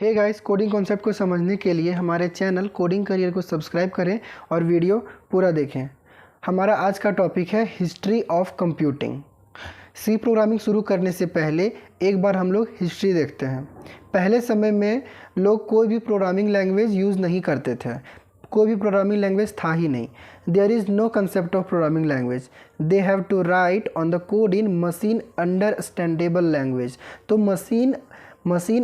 Hey guys, coding concept को समझने के लिए हमारे चैनल कोडिंग करियर को सब्सक्राइब करें और वीडियो पूरा देखें। हमारा आज का टॉपिक है history of computing. C programming शुरू करने से पहले एक बार हम लोग हिस्ट्री देखते हैं। पहले समय में लोग कोई भी प्रोग्रामिंग लैंग्वेज यूज़ नहीं करते थे, कोई भी प्रोग्रामिंग लैंग्वेज था ही नहीं। There is no concept of programming language, they have to write on the code in machine understandable language. तो मशीन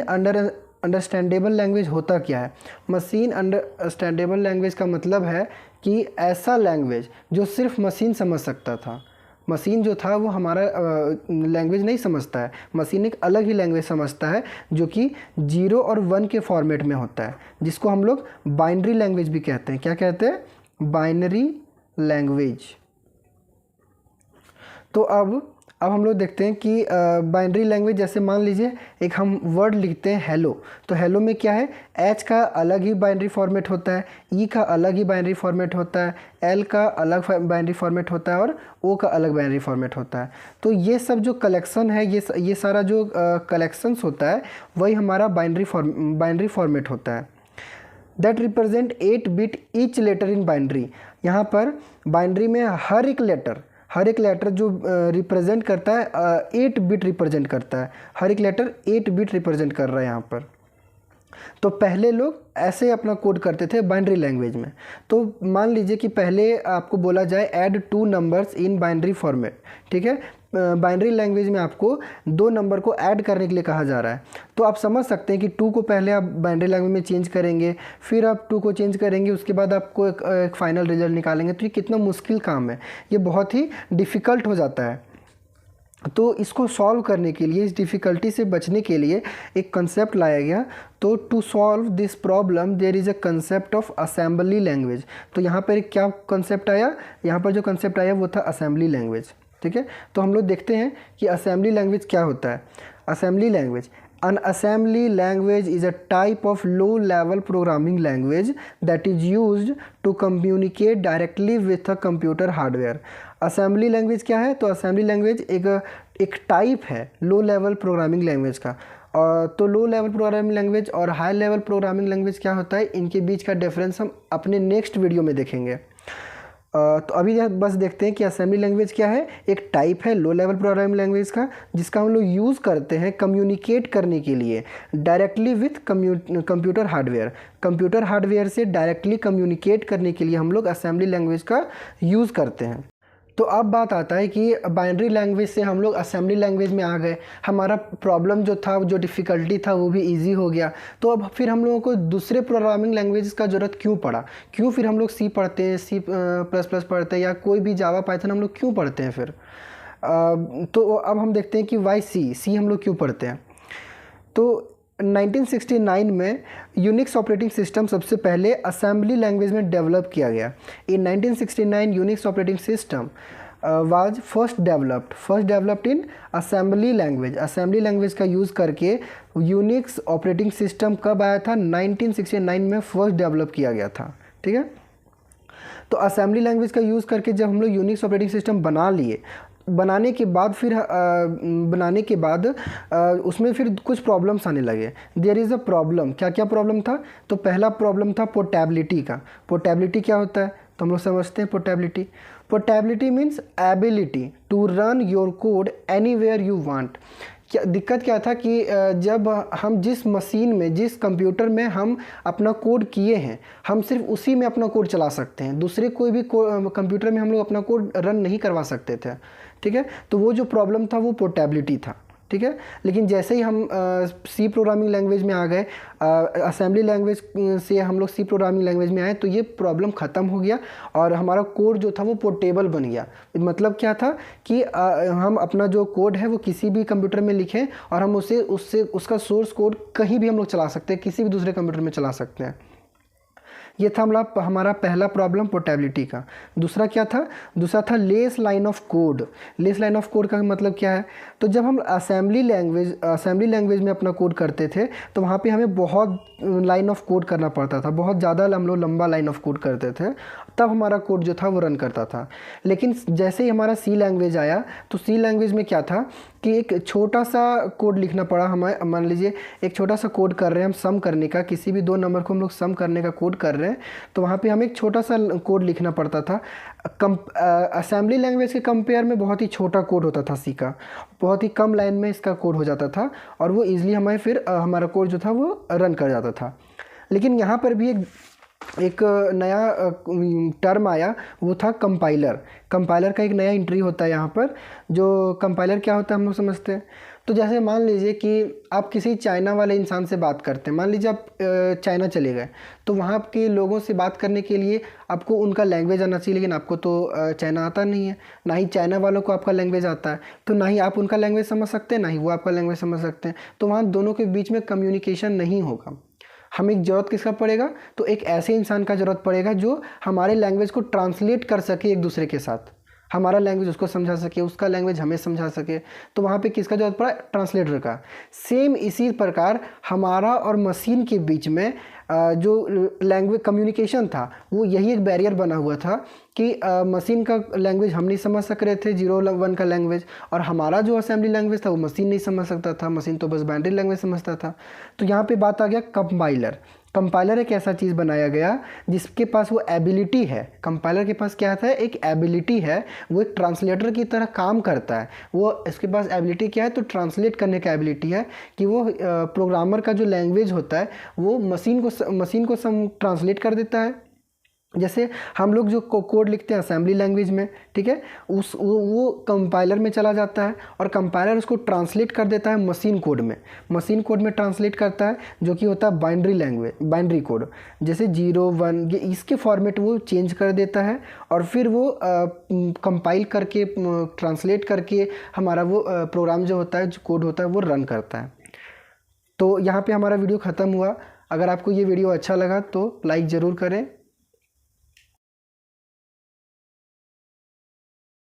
अंडरस्टैंडेबल लैंग्वेज होता क्या है? मशीन अंडरस्टैंडेबल लैंग्वेज का मतलब है कि ऐसा लैंग्वेज जो सिर्फ मशीन समझ सकता था। मशीन जो था वो हमारा लैंग्वेज नहीं समझता है, मशीन एक अलग ही लैंग्वेज समझता है जो कि 0 और 1 के फॉर्मेट में होता है, जिसको हम लोग बाइनरी लैंग्वेज भी कहते हैं। क्या कहते हैं? Binary language. तो अब हम लोग देखते हैं कि बाइनरी लैंग्वेज, जैसे मान लीजिए एक हम वर्ड लिखते हैं हेलो, तो हेलो में क्या है? एच का अलग ही बाइनरी फॉर्मेट होता है, ई का अलग ही बाइनरी फॉर्मेट होता है, एल का अलग बाइनरी फॉर्मेट होता है और ओ का अलग बाइनरी फॉर्मेट होता है। तो ये सब जो कलेक्शन है, ये सारा जो कलेक्शंस होता है वही हमारा बाइनरी फॉर्मेट होता है। That represent 8 bit each letter in binary. यहाँ पर बाइनरी में हर एक लेटर जो रिप्रेजेंट करता है 8 बिट रिप्रेजेंट करता है। हर एक लेटर 8 बिट रिप्रेजेंट कर रहा है यहाँ पर। तो पहले लोग ऐसे अपना कोड करते थे बाइनरी लैंग्वेज में। तो मान लीजिए कि पहले आपको बोला जाए add 2 numbers in binary format, ठीक है? बाइनरी लैंग्वेज में आपको 2 नंबर को ऐड करने के लिए कहा जा रहा है। तो आप समझ सकते हैं कि 2 को पहले आप बाइनरी लैंग्वेज में चेंज करेंगे, फिर आप 2 को चेंज करेंगे, उसके बाद आपको एक फाइनल रिजल्ट निकालेंगे। तो ये कितना मुश्किल काम है, ये बहुत ही डिफ़िकल्ट हो जाता है। तो इसको सॉल्व करने के लिए, इस डिफ़िकल्टी से बचने के लिए एक कंसेप्ट लाया गया। तो to solve this problem there is a concept of assembly language. तो यहाँ पर क्या कंसेप्ट आया? यहाँ पर जो कंसेप्ट आया वो था असेंबली लैंग्वेज, ठीक है? तो हम लोग देखते हैं कि असेंबली लैंग्वेज क्या होता है। Assembly language, an assembly language is a type of low level programming language that is used to communicate directly with a computer hardware. Assembly language क्या है? तो असेंबली लैंग्वेज एक टाइप है लो लेवल प्रोग्रामिंग लैंग्वेज का। तो low level programming language और high level programming language क्या होता है, इनके बीच का डिफरेंस हम अपने नेक्स्ट वीडियो में देखेंगे। तो अभी बस देखते हैं कि असेंबली लैंग्वेज क्या है। एक टाइप है लो लेवल प्रोग्रामिंग लैंग्वेज का, जिसका हम लोग यूज़ करते हैं कम्युनिकेट करने के लिए directly with computer hardware. Computer hardware से डायरेक्टली कम्युनिकेट करने के लिए हम लोग असेंबली लैंग्वेज का यूज़ करते हैं। तो अब बात आता है कि बाइनरी लैंग्वेज से हम लोग असेंबली लैंग्वेज में आ गए, हमारा प्रॉब्लम जो था, जो डिफ़िकल्टी था वो भी इजी हो गया। तो अब फिर हम लोगों को दूसरे प्रोग्रामिंग लैंग्वेज का ज़रूरत क्यों पड़ा? क्यों फिर हम लोग सी पढ़ते हैं, C++ पढ़ते हैं, या कोई भी जावा पाइथन हम लोग क्यों पढ़ते हैं फिर? तो अब हम देखते हैं कि वाई सी हम लोग क्यों पढ़ते हैं। तो 1969 में यूनिक्स ऑपरेटिंग सिस्टम सबसे पहले असेंबली लैंग्वेज में डेवलप किया गया। इन 1969 Unix operating system was first developed in assembly language. Assembly language का यूज़ करके यूनिक्स ऑपरेटिंग सिस्टम कब आया था? 1969 में फर्स्ट डेवलप किया गया था, ठीक है? तो असेंबली लैंग्वेज का यूज़ करके जब हम लोग यूनिक्स ऑपरेटिंग सिस्टम बनाने के बाद उसमें फिर कुछ प्रॉब्लम्स आने लगे। There is a problem. क्या क्या प्रॉब्लम था? तो पहला प्रॉब्लम था पोर्टेबिलिटी का। पोर्टेबिलिटी क्या होता है? तो हम लोग समझते हैं portability means ability to run your code anywhere you want. क्या दिक्कत क्या था कि जब हम जिस मशीन में, जिस कंप्यूटर में हम अपना कोड किए हैं, हम सिर्फ उसी में अपना कोड चला सकते हैं, दूसरे कोई भी कंप्यूटर में हम लोग अपना कोड रन नहीं करवा सकते थे, ठीक है? तो वो जो प्रॉब्लम था वो पोर्टेबिलिटी था, ठीक है? लेकिन जैसे ही हम सी प्रोग्रामिंग लैंग्वेज में आ गए, असेंबली लैंग्वेज से हम लोग सी प्रोग्रामिंग लैंग्वेज में आए, तो ये प्रॉब्लम ख़त्म हो गया और हमारा कोड जो था वो पोर्टेबल बन गया। मतलब क्या था कि हम अपना जो कोड है वो किसी भी कंप्यूटर में लिखें और हम उसका सोर्स कोड कहीं भी हम लोग चला सकते हैं, किसी भी दूसरे कंप्यूटर में चला सकते हैं। ये था हमारा पहला प्रॉब्लम पोर्टेबिलिटी का। दूसरा क्या था? दूसरा था less line of code. Less line of code का मतलब क्या है? तो जब हम असेंबली लैंग्वेज में अपना कोड करते थे तो वहाँ पे हमें बहुत लाइन ऑफ कोड करना पड़ता था, बहुत ज़्यादा हम लोग लंबा लाइन ऑफ कोड करते थे। तब हमारा कोड जो था वो रन करता था। लेकिन जैसे ही हमारा सी लैंग्वेज आया तो सी लैंग्वेज में क्या था कि एक छोटा सा कोड लिखना पड़ा हमें। मान लीजिए एक छोटा सा कोड कर रहे हैं हम सम करने का, किसी भी दो नंबर को हम लोग सम करने का कोड कर रहे हैं, तो वहाँ पे हमें एक छोटा सा कोड लिखना पड़ता था। असेंबली लैंग्वेज के कंपेयर में बहुत ही छोटा कोड होता था सी का, बहुत ही कम लाइन में इसका कोड हो जाता था और वो ईज़िली हमें फिर हमारा कोड जो था वो रन कर जाता था। लेकिन यहाँ पर भी एक नया टर्म आया, वो था कंपाइलर। कंपाइलर का एक नया एंट्री होता है यहाँ पर। जो कंपाइलर क्या होता है हम लोग समझते हैं। तो जैसे मान लीजिए कि आप किसी चाइना वाले इंसान से बात करते हैं, मान लीजिए आप चाइना चले गए, तो वहाँ के लोगों से बात करने के लिए आपको उनका लैंग्वेज आना चाहिए, लेकिन आपको तो चाइना आता नहीं है, ना ही चाइना वालों को आपका लैंग्वेज आता है, तो ना ही आप उनका लैंग्वेज समझ सकते हैं ना ही वो आपका लैंग्वेज समझ सकते हैं। तो वहाँ दोनों के बीच में कम्युनिकेशन नहीं होगा। हमें ज़रूरत किसका पड़ेगा, तो एक ऐसे इंसान का ज़रूरत पड़ेगा जो हमारे लैंग्वेज को ट्रांसलेट कर सके एक दूसरे के साथ, हमारा लैंग्वेज उसको समझा सके, उसका लैंग्वेज हमें समझा सके। तो वहाँ पे किसका ज़रूरत पड़ा, ट्रांसलेटर का। सेम इसी प्रकार हमारा और मशीन के बीच में जो लैंग्वेज कम्युनिकेशन था वो यही एक बैरियर बना हुआ था कि मशीन का लैंग्वेज हम नहीं समझ सक रहे थे, 0 1 का लैंग्वेज, और हमारा जो असेंबली लैंग्वेज था वो मशीन नहीं समझ सकता था, मशीन तो बस बाइनरी लैंग्वेज समझता था। तो यहाँ पे बात आ गया कंपाइलर। कंपाइलर एक ऐसा चीज़ बनाया गया जिसके पास वो एबिलिटी है। कंपाइलर के पास क्या था, एक एबिलिटी है, वो एक ट्रांसलेटर की तरह काम करता है। वो इसके पास एबिलिटी क्या है, तो ट्रांसलेट करने का एबिलिटी है कि वो प्रोग्रामर का जो लैंग्वेज होता है वो मशीन को ट्रांसलेट कर देता है। जैसे हम लोग जो कोड लिखते हैं असेंबली लैंग्वेज में, ठीक है, वो कंपाइलर में चला जाता है और कंपाइलर उसको ट्रांसलेट कर देता है मशीन कोड में। मशीन कोड में ट्रांसलेट करता है जो कि होता है बाइनरी लैंग्वेज, बाइनरी कोड, जैसे 0 1 ये इसके फॉर्मेट वो चेंज कर देता है और फिर वो कंपाइल करके ट्रांसलेट करके हमारा वो प्रोग्राम जो होता है, जो कोड होता है वो रन करता है। तो यहाँ पे हमारा वीडियो ख़त्म हुआ। अगर आपको ये वीडियो अच्छा लगा तो लाइक ज़रूर करें।